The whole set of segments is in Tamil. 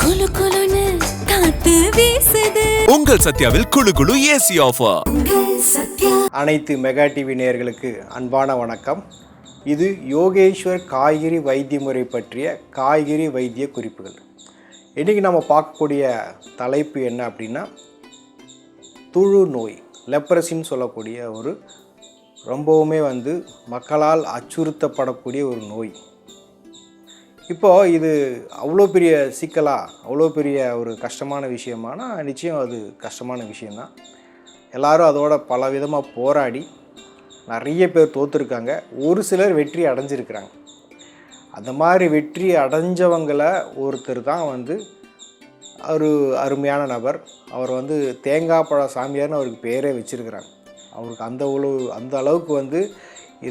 குளு குளுன்னு காத்து வீசுது. உங்கள் சத்யாவில் குளு குளு ஏசி ஆஃபர். அனைத்து மெகா டிவி நேயர்களுக்கு அன்பான வணக்கம். இது யோகேஸ்வர் காய்கறி வைத்திய முறை பற்றிய காய்கறி வைத்திய குறிப்புகள். இன்றைக்கி நம்ம பார்க்கக்கூடிய தலைப்பு என்ன அப்படின்னா, துழு நோய், லெப்ரசின்னு சொல்லக்கூடிய ஒரு ரொம்பவுமே மக்களால் அச்சுறுத்தப்படக்கூடிய ஒரு நோய். இப்போது இது அவ்வளோ பெரிய சிக்கலாக, அவ்வளோ பெரிய ஒரு கஷ்டமான விஷயமானா நிச்சயம் அது கஷ்டமான விஷயந்தான். எல்லோரும் அதோட பல விதமாக போராடி நிறைய பேர் தோற்றுருக்காங்க, ஒரு சிலர் வெற்றி அடைஞ்சிருக்கிறாங்க. அந்த மாதிரி வெற்றி அடைஞ்சவங்களை ஒருத்தர் தான் ஒரு அருமையான நபர். அவர் தேங்காய் பழ சாமியார்னு அவருக்கு பேரே வச்சுருக்கிறாங்க. அவருக்கு அந்த அளவுக்கு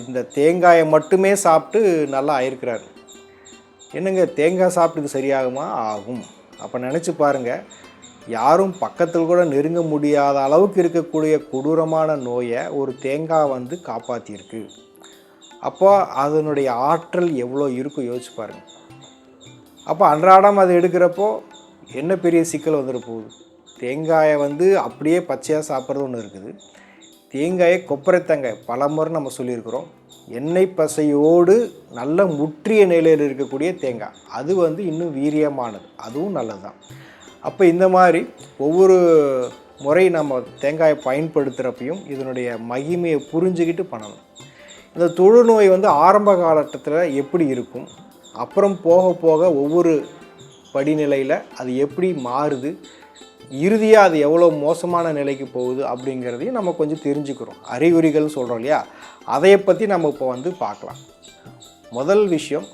இந்த தேங்காயை மட்டுமே சாப்பிட்டு நல்லா ஆயிருக்கிறாரு. என்னங்க, தேங்காய் சாப்பிட்டு சரியாகுமா? ஆகும். அப்போ நினச்சி பாருங்கள், யாரும் பக்கத்தில் கூட நெருங்க முடியாத அளவுக்கு இருக்கக்கூடிய கொடூரமான நோயை ஒரு தேங்காய் காப்பாற்றியிருக்கு. அப்போ அதனுடைய ஆற்றல் எவ்வளோ இருக்கும் யோசிச்சு பாருங்கள். அப்போ அன்றாடம் அதை எடுக்கிறப்போ என்ன பெரிய சிக்கல் வந்துட போகுது? தேங்காயை அப்படியே பச்சையாக சாப்பிட்றது ஒன்று இருக்குது. தேங்காயை கொப்பரை தேங்காய் பல முறை நம்ம சொல்லியிருக்கிறோம். எண்ணெய் பசையோடு நல்ல முற்றிய நிலையில் இருக்கக்கூடிய தேங்காய், அது இன்னும் வீரியமானது, அதுவும் நல்லது தான். அப்போ இந்த மாதிரி ஒவ்வொரு முறை நம்ம தேங்காயை பயன்படுத்துகிறப்பையும் இதனுடைய மகிமையை புரிஞ்சுக்கிட்டு பண்ணணும். இந்த தொழுநோய் ஆரம்ப காலகட்டத்தில் எப்படி இருக்கும், அப்புறம் போக போக ஒவ்வொரு படிநிலையில் அது எப்படி மாறுது, இறுதியாக அது எவ்வளோ மோசமான நிலைக்கு போகுது அப்படிங்கிறதையும் நம்ம கொஞ்சம் தெரிஞ்சுக்கிறோம். அறிகுறிகள் சொல்கிறோம் இல்லையா, அதையை பற்றி நம்ம இப்போ பார்க்கலாம். முதல் விஷயம்,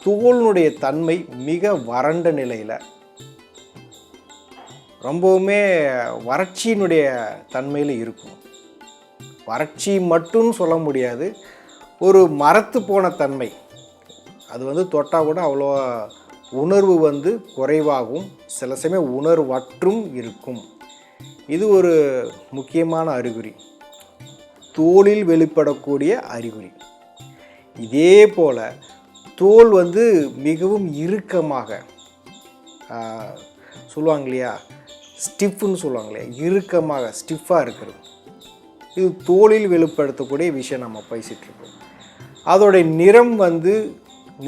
தோலினுடைய தன்மை மிக வறண்ட நிலையில், ரொம்பவுமே வறட்சியினுடைய தன்மையில் இருக்கும். வறட்சி மட்டும் சொல்ல முடியாது, ஒரு மரத்து போன தன்மை. அது தொட்டால் கூட அவ்வளோ உணர்வு குறைவாகவும் சில சமயம் உணர்வற்றும் இருக்கும். இது ஒரு முக்கியமான அறிகுறி, தோலில் வெளிப்படக்கூடிய அறிகுறி. இதே போல் தோல் மிகவும் இறுக்கமாக சொல்லுவாங்க இல்லையா, ஸ்டிஃப்னு சொல்லுவாங்க இல்லையா, இறுக்கமாக ஸ்டிஃபாக இருக்கிறது. இது தோலில் வெளிப்படுத்தக்கூடிய விஷயம் நம்ம பேசிகிட்ருக்கோம். அதோடைய நிறம்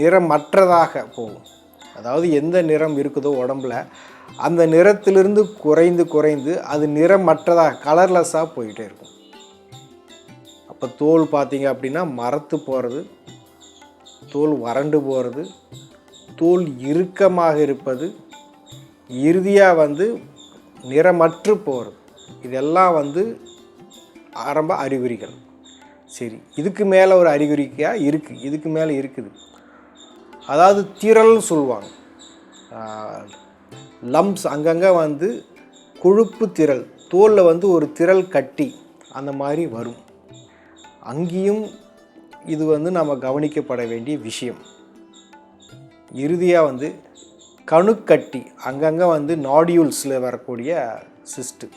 நிறமற்றதாக போகும். அதாவது எந்த நிறம் இருக்குதோ உடம்புல, அந்த நிறத்திலிருந்து குறைந்து அது நிறமற்றதாக கலர்லெஸ்ஸாக போயிட்டே இருக்கும். அப்போ தோல் பார்த்தீங்க அப்படின்னா மரத்து போகிறது, தோல் வறண்டு போகிறது, தோல் இறுக்கமாக இருப்பது, இறுதியாக நிறமற்று போகிறது. இதெல்லாம் ஆரம்ப அறிகுறிகள். சரி, இதுக்கு மேலே ஒரு அறிகுறிக்காக இருக்குது, இதுக்கு மேலே இருக்குது. அதாவது திரள்னு சொல்லுவாங்க, லம்ப்ஸ், அங்கங்கே கொழுப்பு திரள், தோலில் ஒரு திரள் கட்டி அந்த மாதிரி வரும். அங்கேயும் இது நம்ம கவனிக்கப்பட வேண்டிய விஷயம். இறுதியாக கணுக்கட்டி, அங்கங்கே நாடியூல்ஸில் வரக்கூடிய சிஸ்ட்டு.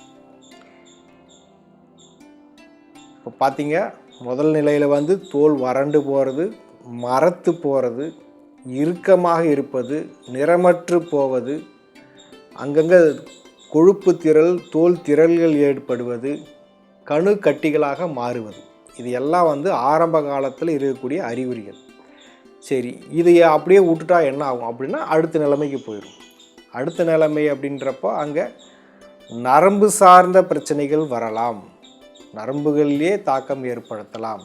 இப்போ பார்த்தீங்க, முதல் நிலையில் தோல் வறண்டு போகிறது, மரத்து போகிறது, இறுக்கமாக இருப்பது, நிறமற்று போவது, அங்கங்கே கொழுப்பு திரள், தோல் திரள்கள் ஏற்படுவது, கணு கட்டிகளாக மாறுவது. இது எல்லாம் ஆரம்ப காலத்தில் இருக்கக்கூடிய அறிகுறிகள். சரி, இதை அப்படியே விட்டுட்டா என்ன ஆகும் அப்படின்னா அடுத்த நிலைமைக்கு போயிடும். அடுத்த நிலைமை அப்படின்றப்போ அங்கே நரம்பு சார்ந்த பிரச்சனைகள் வரலாம், நரம்புகளிலே தாக்கம் ஏற்படுத்தலாம்,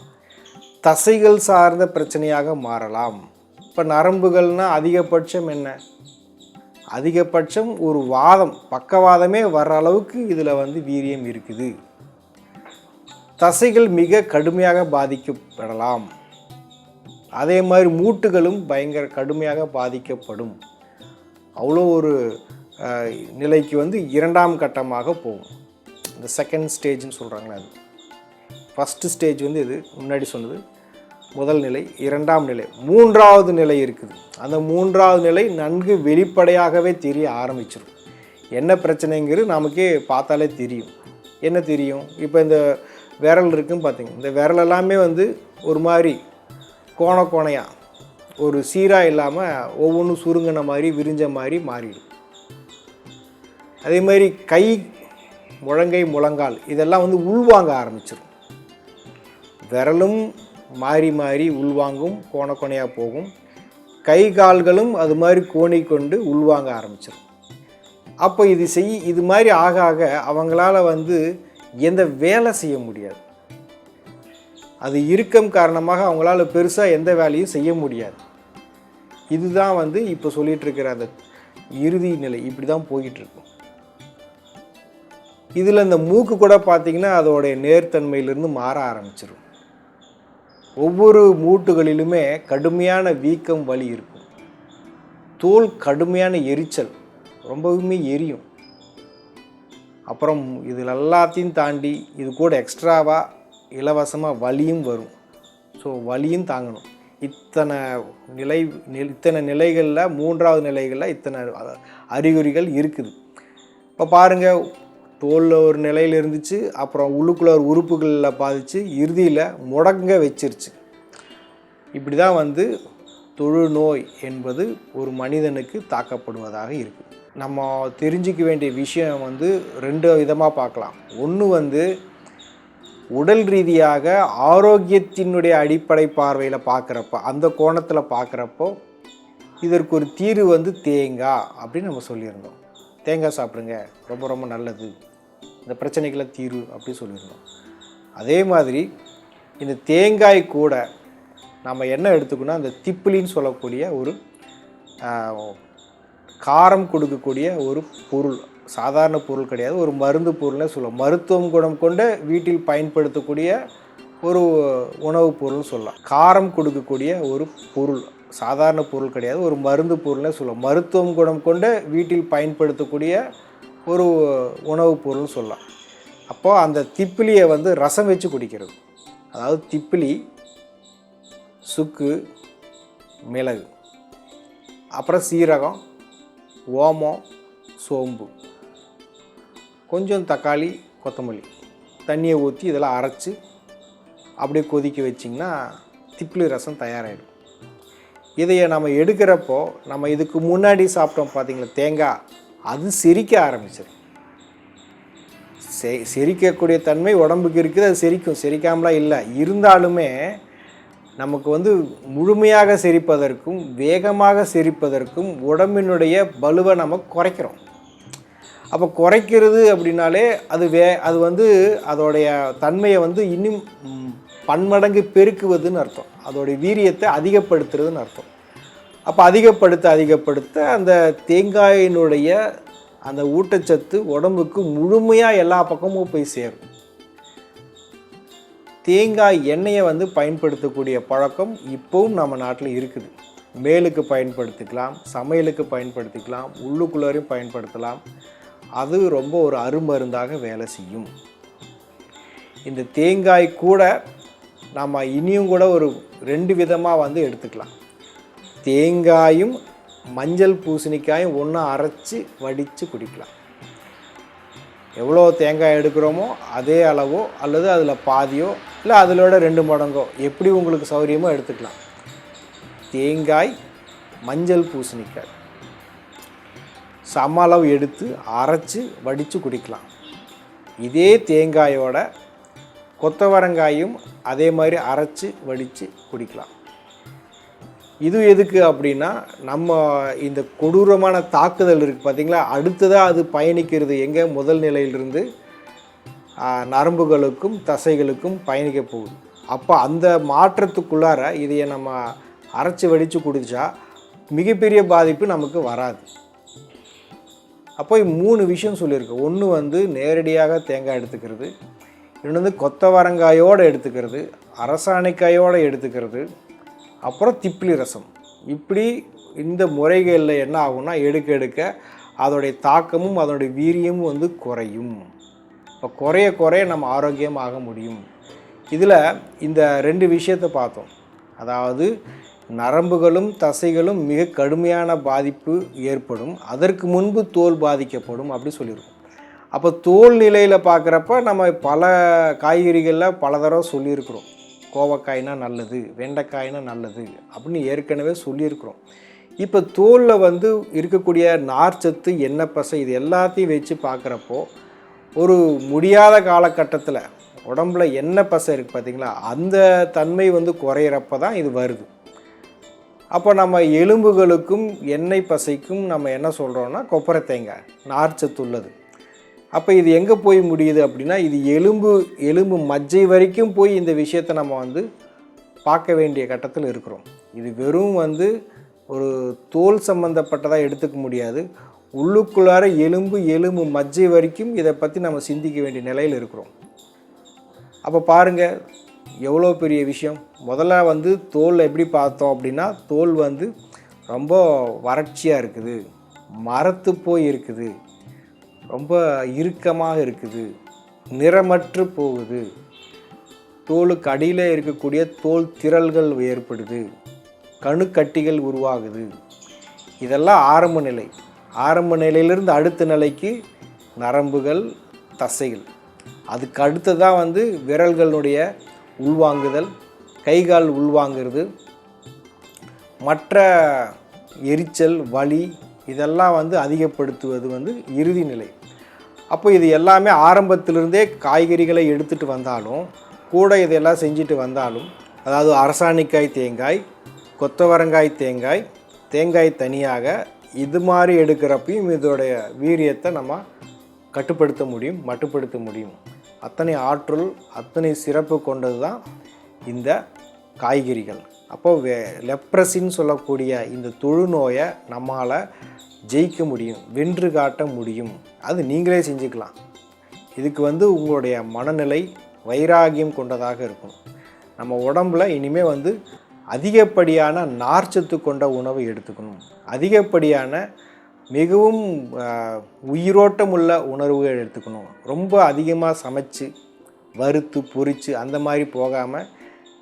தசைகள் சார்ந்த பிரச்சனையாக மாறலாம். இப்போ நரம்புகள்னால் அதிகபட்சம் என்ன, அதிகபட்சம் ஒரு வாதம், பக்கவாதமே வர்ற அளவுக்கு இதில் வீரியம் இருக்குது. தசைகள் மிக கடுமையாக பாதிக்கப்படலாம். அதே மாதிரி மூட்டுகளும் பயங்கர கடுமையாக பாதிக்கப்படும். அவ்வளோ ஒரு நிலைக்கு இரண்டாம் கட்டமாக போகும். இந்த செகண்ட் ஸ்டேஜ்னு சொல்கிறாங்களே, அது ஃபஸ்ட்டு ஸ்டேஜ் இது முன்னாடி சொன்னது முதல் நிலை, இரண்டாம் நிலை, மூன்றாவது நிலை இருக்குது. அந்த மூன்றாவது நிலை நன்கு வெளிப்படையாகவே தெரிய ஆரம்பிச்சிடும். என்ன பிரச்சனைங்கிறது நமக்கே பார்த்தாலே தெரியும். என்ன தெரியும்? இப்போ இந்த விரல் இருக்குன்னு பார்த்தீங்க, இந்த விரல் எல்லாமே ஒரு மாதிரி கோணையாக ஒரு சீராக இல்லாமல் ஒவ்வொன்றும் சுருங்கின மாதிரி விரிஞ்ச மாதிரி மாறிடும். அதே மாதிரி கை, முழங்கை, முழங்கால் இதெல்லாம் வந்து உள்வாங்க ஆரம்பிச்சிடும். விரலும் மாறி மாறி உள்வாங்கும், கோணையாக போகும். கை கால்களும் அது மாதிரி கோணி கொண்டு உள்வாங்க ஆரம்பிச்சிடும். அப்போ இது மாதிரி ஆக ஆக அவங்களால வந்து எந்த வேலை செய்ய முடியாது. அது இறுக்கம் காரணமாக அவங்களால பெருசாக எந்த வேலையும் செய்ய முடியாது. இதுதான் வந்து இப்போ சொல்லிகிட்டு இருக்கிற அந்த இறுதி நிலை. இப்படி தான் போயிட்டுருக்கும். இதில் இந்த மூக்கு கூட பார்த்திங்கன்னா அதோடைய நேர்த்தன்மையிலிருந்து மாற ஆரம்பிச்சிடும். ஒவ்வொரு மூட்டுகளிலுமே கடுமையான வீக்கம், வலி இருக்கும். தோல் கடுமையான எரிச்சல், ரொம்பவுமே எரியும். அப்புறம் இதில் எல்லாத்தையும் தாண்டி இது கூட எக்ஸ்ட்ராவாக இலவசமாக வலியும் வரும். ஸோ வலியும் தாங்கணும். இத்தனை நிலைகளில் 3வது நிலைகளில் இத்தனை அறிகுறிகள் இருக்குது. இப்போ பாருங்கள், தோலில் ஒரு நிலையில் இருந்துச்சு, அப்புறம் உள்ளுக்குள்ள ஒரு உறுப்புகளில் பாதித்து இறுதியில் முடங்க வச்சிருச்சு. இப்படி தான் வந்து தொழுநோய் என்பது ஒரு மனிதனுக்கு தாக்கப்படுவதாக இருக்குது. நம்ம தெரிஞ்சிக்க வேண்டிய விஷயம் வந்து 2 விதமாக பார்க்கலாம். ஒன்று வந்து உடல் ரீதியாக ஆரோக்கியத்தினுடைய அடிப்படை பார்வையில் பார்க்குறப்ப, அந்த கோணத்தில் பார்க்குறப்போ இதற்கு ஒரு தீர்வு வந்து தேங்காய் அப்படின்னு நம்ம சொல்லியிருந்தோம். தேங்காய் சாப்பிடுங்க, ரொம்ப ரொம்ப நல்லது, இந்த பிரச்சனைகளை தீர்வு அப்படின்னு சொல்லியிருந்தோம். அதே மாதிரி இந்த தேங்காய் கூட நம்ம என்ன எடுத்துக்கணும், அந்த திப்பிலின்னு சொல்லக்கூடிய ஒரு காரம் கொடுக்கக்கூடிய ஒரு பொருள். சாதாரண பொருள் கிடையாது, ஒரு மருந்து பொருள்னே சொல்லலாம். மருத்துவம் குணம் கொண்ட வீட்டில் பயன்படுத்தக்கூடிய ஒரு உணவுப் பொருள்னு சொல்லலாம். காரம் கொடுக்கக்கூடிய ஒரு பொருள், சாதாரண பொருள் கிடையாது, ஒரு மருந்து பொருள்னே சொல்லலாம். மருத்துவம் குணம் கொண்ட வீட்டில் பயன்படுத்தக்கூடிய ஒரு உணவுப் பொருள்னு சொல்லலாம். அப்போது அந்த திப்பிலியை வந்து ரசம் வச்சு குடிக்கிறது. அதாவது திப்பிலி, சுக்கு, மிளகு, அப்புறம் சீரகம், ஓமம், சோம்பு, கொஞ்சம் தக்காளி, கொத்தமல்லி, தண்ணியை ஊற்றி இதெல்லாம் அரைச்சி அப்படியே கொதிக்க வச்சிங்கன்னா திப்பிலி ரசம் தயாராகிடும். இதையை நம்ம எடுக்கிறப்போ, நம்ம இதுக்கு முன்னாடி சாப்பிட்டோம் பார்த்திங்களா தேங்காய், அது செரிக்க ஆரம்பிச்சிடும். செரிக்கக்கூடிய தன்மை உடம்புக்கு இருக்குது, அது செரிக்கும், செரிக்காமலாம் இல்லை. இருந்தாலுமே நமக்கு வந்து முழுமையாக செரிப்பதற்கும் வேகமாக செரிப்பதற்கும் உடம்பினுடைய பலுவை நம்ம குறைக்கிறோம். அப்போ குறைக்கிறது அப்படின்னாலே அது வந்து அதோடைய தன்மையை வந்து இன்னும் பன்மடங்கு பெருக்குவதுன்னு அர்த்தம். அதோடைய வீரியத்தை அதிகப்படுத்துறதுன்னு அர்த்தம். அப்போ அதிகப்படுத்த அந்த தேங்காயினுடைய அந்த ஊட்டச்சத்து உடம்புக்கு முழுமையாக எல்லா பக்கமும் போய் சேரும். தேங்காய் எண்ணெயை வந்து பயன்படுத்தக்கூடிய பழக்கம் இப்போவும் நம்ம நாட்டில் இருக்குது. மேலுக்கு பயன்படுத்திக்கலாம், சமையலுக்கு பயன்படுத்திக்கலாம், உள்ளுக்குள்ளாரையும் பயன்படுத்தலாம். அது ரொம்ப ஒரு அருமருந்தாக வேலை செய்யும். இந்த தேங்காய் கூட நம்ம இனியும் கூட ஒரு 2 விதமாக வந்து எடுத்துக்கலாம். தேங்காயும் மஞ்சள் பூசணிக்காயும் ஒன்றா அரைச்சி வடித்து குடிக்கலாம். எவ்வளோ தேங்காய் எடுக்கிறோமோ அதே அளவோ அல்லது அதில் பாதியோ இல்லை அதிலோட 2 மடங்கோ எப்படி உங்களுக்கு சௌகரியமோ எடுத்துக்கலாம். தேங்காய், மஞ்சள் பூசணிக்காய் சம அளவு எடுத்து அரைச்சி வடித்து குடிக்கலாம். இதே தேங்காயோட கொத்தவரங்காயும் அதே மாதிரி அரைச்சி வடித்து குடிக்கலாம். இது எதுக்கு அப்படின்னா, நம்ம இந்த கொடூரமான தாக்குதல் இருக்குது பார்த்திங்களா, அடுத்ததாக அது பயணிக்கிறது எங்கே, முதல் நிலையிலிருந்து நரம்புகளுக்கும் தசைகளுக்கும் பயணிக்க போகுது. அப்போ அந்த மாற்றத்துக்குள்ளார இதையை நம்ம அரைச்சி வடித்து குடித்தா மிகப்பெரிய பாதிப்பு நமக்கு வராது. அப்போ 3 விஷயம் சொல்லியிருக்கு. ஒன்று வந்து நேரடியாக தேங்காய் எடுத்துக்கிறது, இன்னொன்று வந்து கொத்தவரங்காயோடு எடுத்துக்கிறது, அரசாணிக்காயோடு எடுத்துக்கிறது, அப்புறம் திப்பிலி ரசம். இப்படி இந்த முறைகளில் என்ன ஆகும்னா எடுக்க அதோடைய தாக்கமும் அதோடைய வீரியமும் வந்து குறையும். இப்போ குறைய நம்ம ஆரோக்கியமாக முடியும். இதில் இந்த 2 விஷயத்தை பார்த்தோம். அதாவது நரம்புகளும் தசைகளும் மிக கடுமையான பாதிப்பு ஏற்படும், அதற்கு முன்பு தோல் பாதிக்கப்படும் அப்படி சொல்லியிருக்கோம். அப்போ தோல் நிலையில் பார்க்குறப்ப நம்ம பல காய்கறிகளில் பல தடவை சொல்லியிருக்கிறோம். கோவக்காய்னா நல்லது, வெண்டைக்காய்னா நல்லது அப்படின்னு ஏற்கனவே சொல்லியிருக்கிறோம். இப்போ தோலில் வந்து இருக்கக்கூடிய நார்ச்சத்து, எண்ணெய் பசை இது எல்லாத்தையும் வச்சு பார்க்குறப்போ ஒரு முடியாத காலகட்டத்தில் உடம்புல எண்ணெய் பசை இருக்குது பார்த்திங்களா, அந்த தன்மை வந்து குறையிறப்ப தான் இது வருது. அப்போ நம்ம எலும்புகளுக்கும் எண்ணெய் பசைக்கும் நம்ம என்ன சொல்கிறோன்னா கொப்பரை தேங்காய் நார்ச்சத்து உள்ளது. அப்போ இது எங்கே போய் முடியுது அப்படின்னா, இது எலும்பு மஜ்ஜை வரைக்கும் போய் இந்த விஷயத்தை நம்ம வந்து பார்க்க வேண்டிய கட்டத்தில் இருக்கிறோம். இது வெறும் வந்து ஒரு தோல் சம்மந்தப்பட்டதாக எடுத்துக்க முடியாது. உள்ளுக்குள்ளார எலும்பு மஜ்ஜை வரைக்கும் இதை பற்றி நம்ம சிந்திக்க வேண்டிய நிலையில் இருக்கிறோம். அப்போ பாருங்கள் எவ்வளோ பெரிய விஷயம். முதல்ல வந்து தோல் எப்படி பார்த்தோம் அப்படின்னா, தோல் வந்து ரொம்ப வறட்சியாக இருக்குது, மரத்து போய் இருக்குது, ரொம்ப இறுக்கமாக இருக்குது, நிறமற்று போகுது, தோலுக்கு அடியில் இருக்கக்கூடிய தோல் திரள்கள் ஏற்படுது, கணுக்கட்டிகள் உருவாகுது. இதெல்லாம் ஆரம்ப நிலை. ஆரம்ப நிலையிலிருந்து அடுத்த நிலைக்கு நரம்புகள், தசைகள். அதுக்கு அடுத்ததாக வந்து விரல்களுடைய உள்வாங்குதல், கைகால் உள்வாங்கிறது, மற்ற எரிச்சல், வலி இதெல்லாம் வந்து அதிகப்படுத்துவது வந்து இறுதி நிலை. அப்போ இது எல்லாமே ஆரம்பத்திலிருந்தே காய்கறிகளை எடுத்துகிட்டு வந்தாலும் கூட இதெல்லாம் செஞ்சுட்டு வந்தாலும், அதாவது அரசாணிக்காய் தேங்காய், கொத்தவரங்காய் தேங்காய், தேங்காய் தனியாக இது மாதிரி எடுக்கிறப்பையும் இதோடைய வீரியத்தை நம்ம கட்டுப்படுத்த முடியும், மட்டுப்படுத்த முடியும். அத்தனை ஆற்றல், அத்தனை சிறப்பு கொண்டது தான் இந்த காய்கறிகள். அப்போது லெப்ரசின்னு சொல்லக்கூடிய இந்த தொழுநோயை நம்மால் ஜெயிக்க முடியும், வென்று காட்ட முடியும். அது நீங்களே செஞ்சுக்கலாம். இதுக்கு வந்து உங்களுடைய மனநிலை வைராகியம் கொண்டதாக இருக்கும். நம்ம உடம்புல இனிமேல் வந்து அதிகப்படியான நார்ச்சத்து கொண்ட உணவை எடுத்துக்கணும், அதிகப்படியான மிகவும் உயிரோட்டம் உள்ள உணர்வுகள் எடுத்துக்கணும். ரொம்ப அதிகமாக சமைச்சு வறுத்து பொரித்து அந்த மாதிரி போகாமல்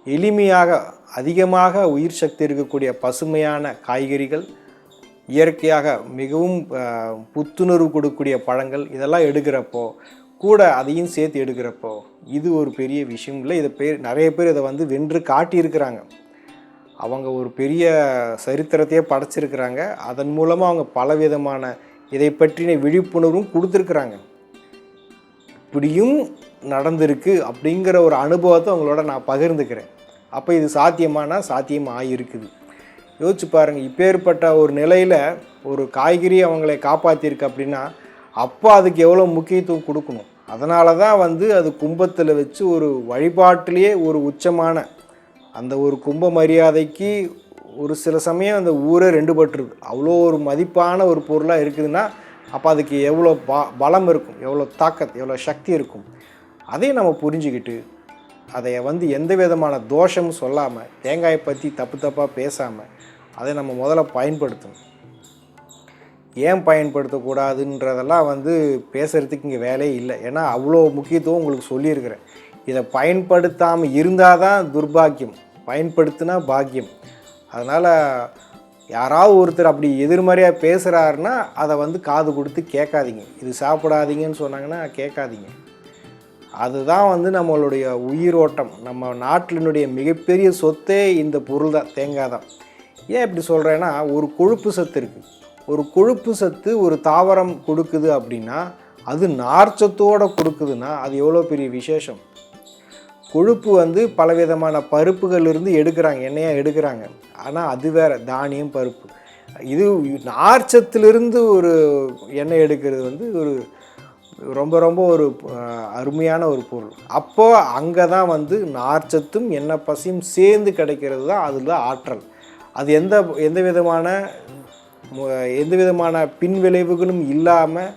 எளிமையாக அதிகமாக உயிர் சக்தி இருக்கக்கூடிய பசுமையான காய்கறிகள், இயற்கையாக மிகவும் புத்துணர்வு கொடுக்கக்கூடிய பழங்கள் இதெல்லாம் எடுக்கிறப்போ கூட அதையும் சேர்த்து எடுக்கிறப்போ இது ஒரு பெரிய விஷயம் இல்லை. இதை நிறைய பேர் இதை வந்து வென்று காட்டியிருக்கிறாங்க. அவங்க ஒரு பெரிய சரித்திரத்தையே படைச்சிருக்கிறாங்க. அதன் மூலமாக அவங்க பலவிதமான இதை பற்றின விழிப்புணர்வும் கொடுத்துருக்குறாங்க. இப்படியும் நடந்திருக்கு அப்படிங்கிற ஒரு அனுபவத்தை அவங்களோட நான் பகிர்ந்துக்கிறேன். அப்போ இது சாத்தியம் ஆகியிருக்குது. யோசிச்சு பாருங்கள், இப்பேற்பட்ட ஒரு நிலையில் ஒரு காய்கறி அவங்களை காப்பாற்றிருக்கு அப்படின்னா அப்போ அதுக்கு எவ்வளோ முக்கியத்துவம் கொடுக்கணும். அதனால தான் வந்து அது கும்பத்தில் வச்சு ஒரு வழிபாட்டிலேயே ஒரு உச்சமான அந்த ஒரு கும்ப மரியாதைக்கு ஒரு சில சமயம் அந்த ஊரே ரெண்டு பட்டுருது. அவ்வளோ ஒரு மதிப்பான ஒரு பொருளாக இருக்குதுன்னா அப்போ அதுக்கு எவ்வளோ பலம் இருக்கும், எவ்வளோ தாக்கத், எவ்வளோ சக்தி இருக்கும். அதையும் நம்ம புரிஞ்சுக்கிட்டு அதை வந்து எந்த விதமான தோஷமும் சொல்லாமல், தேங்காயை பற்றி தப்பாக பேசாமல் அதை நம்ம முதல்ல பயன்படுத்தணும். ஏன் பயன்படுத்தக்கூடாதுன்றதெல்லாம் வந்து பேசுகிறதுக்கு இங்கே வேலையே இல்லை. ஏன்னா அவ்வளோ முக்கியத்துவம் உங்களுக்கு சொல்லியிருக்கிறேன். இதை பயன்படுத்தாமல் இருந்தால் தான் துர்பாக்கியம், பயன்படுத்தினா பாக்கியம். அதனால் யாராவது ஒருத்தர் அப்படி எதிர்மறையாக பேசுகிறாருன்னா அதை வந்து காது கொடுத்து கேட்காதீங்க. இது சாப்பிடாதீங்கன்னு சொன்னாங்கன்னா கேட்காதீங்க. அதுதான் வந்து நம்மளுடைய உயிரோட்டம். நம்ம நாட்டினுடைய மிகப்பெரிய சொத்தே இந்த பொருள் தான், தேங்காய் தான். ஏன் இப்படி சொல்கிறேன்னா, ஒரு கொழுப்பு சத்து இருக்குது. ஒரு கொழுப்பு சத்து ஒரு தாவரம் கொடுக்குது அப்படின்னா அது நார்ச்சத்தோடு கொடுக்குதுன்னா அது எவ்வளோ பெரிய விசேஷம். கொழுப்பு வந்து பலவிதமான பருப்புகளிலிருந்து எடுக்கிறாங்க, எண்ணெயாக எடுக்கிறாங்க. ஆனால் அது வேறு, தானியம், பருப்பு. இது நார்ச்சத்திலிருந்து ஒரு எண்ணெய் எடுக்கிறது வந்து ஒரு ரொம்ப ஒரு அருமையான ஒரு பொருள். அப்போது அங்கே தான் வந்து நார்ச்சத்தும் எண்ணெய் பசையும் சேர்ந்து கிடைக்கிறது தான் அதில் ஆற்றல். அது எந்த விதமான பின்விளைவுகளும் இல்லாமல்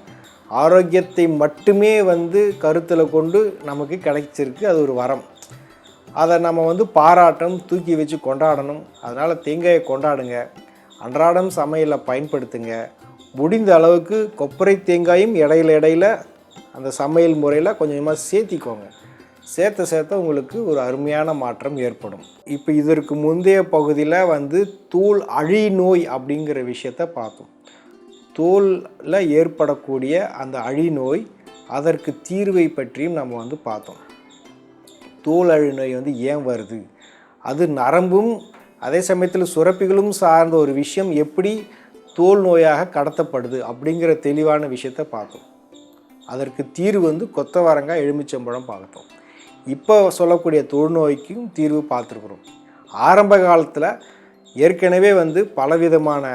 ஆரோக்கியத்தை மட்டுமே வந்து கருத்தில் கொண்டு நமக்கு கிடைச்சிருக்கு. அது ஒரு வரம். அதை நம்ம வந்து பாராட்டணும், தூக்கி வச்சு கொண்டாடணும். அதனால் தேங்காயை கொண்டாடுங்க, அன்றாடம் சமையலில் பயன்படுத்துங்க. முடிந்த அளவுக்கு கொப்பரை தேங்காயும் இடையில அந்த சமையல் முறையில் கொஞ்சமாக சேர்த்திக்கோங்க. சேர்த்த உங்களுக்கு ஒரு அருமையான மாற்றம் ஏற்படும். இப்போ இதற்கு முந்தைய பகுதியில் வந்து தோல் அழி நோய் அப்படிங்கிற விஷயத்தை பார்த்தோம். தோலில் ஏற்படக்கூடிய அந்த அழி நோய், அதற்கு தீர்வை பற்றியும் நம்ம வந்து பார்த்தோம். தோல் அழு நோய் வந்து ஏன் வருது, அது நரம்பும் அதே சமயத்தில் சுரப்பிகளும் சார்ந்த ஒரு விஷயம் எப்படி தோல் நோயாக கடத்தப்படுது அப்படிங்கிற தெளிவான விஷயத்தை பார்த்தோம். அதற்கு தீர்வு வந்து கொத்தவரங்காய் எலுமிச்சம்பழம் பார்த்தோம். இப்போ சொல்லக்கூடிய தொழுநோய்க்கும் தீர்வு பார்த்துருக்குறோம். ஆரம்ப காலத்தில் ஏற்கனவே வந்து பலவிதமான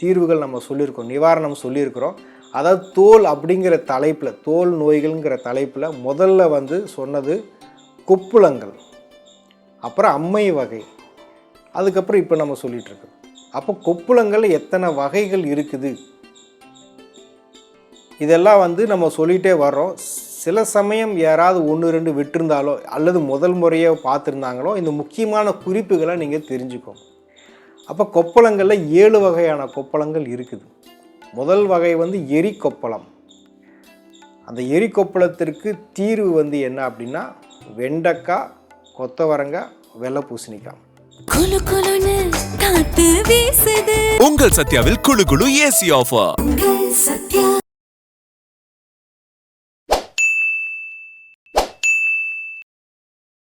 தீர்வுகள் நம்ம சொல்லியிருக்கோம், நிவாரணம் சொல்லியிருக்கிறோம். அதாவது தோல் அப்படிங்கிற தலைப்பில், தோல் நோய்கள்ங்கிற தலைப்பில் முதல்ல வந்து சொன்னது கொப்புளங்கள், அப்புறம் அம்மை வகை, அதுக்கப்புறம் இப்போ நம்ம சொல்லிகிட்ருக்கோம். அப்போ கொப்புளங்கள் எத்தனை வகைகள் இருக்குது இதெல்லாம் வந்து நம்ம சொல்லிகிட்டே வர்றோம். சில சமயம் யாராவது 1-2 விட்டுருந்தாலோ அல்லது முதல் முறையாக பார்த்துருந்தாங்களோ இந்த முக்கியமான குறிப்புகளை நீங்கள் தெரிஞ்சுக்கோங்க. அப்போ கொப்பளங்களில் 7 வகையான கொப்பளங்கள் இருக்குது. முதல் வகை வந்து எரி கொப்பளம். அந்த எரி கொப்பளத்திற்கு தீர்வு வந்து என்ன அப்படின்னா வெண்டைக்காய், கொத்தவரங்காய், வெள்ளை பூசணிக்காய். குளு குளுன்னு காத்து வீசுது. உங்கள் சத்யாவில் குளு குளு ஏசி ஆஃபர். உங்கள் சத்யா.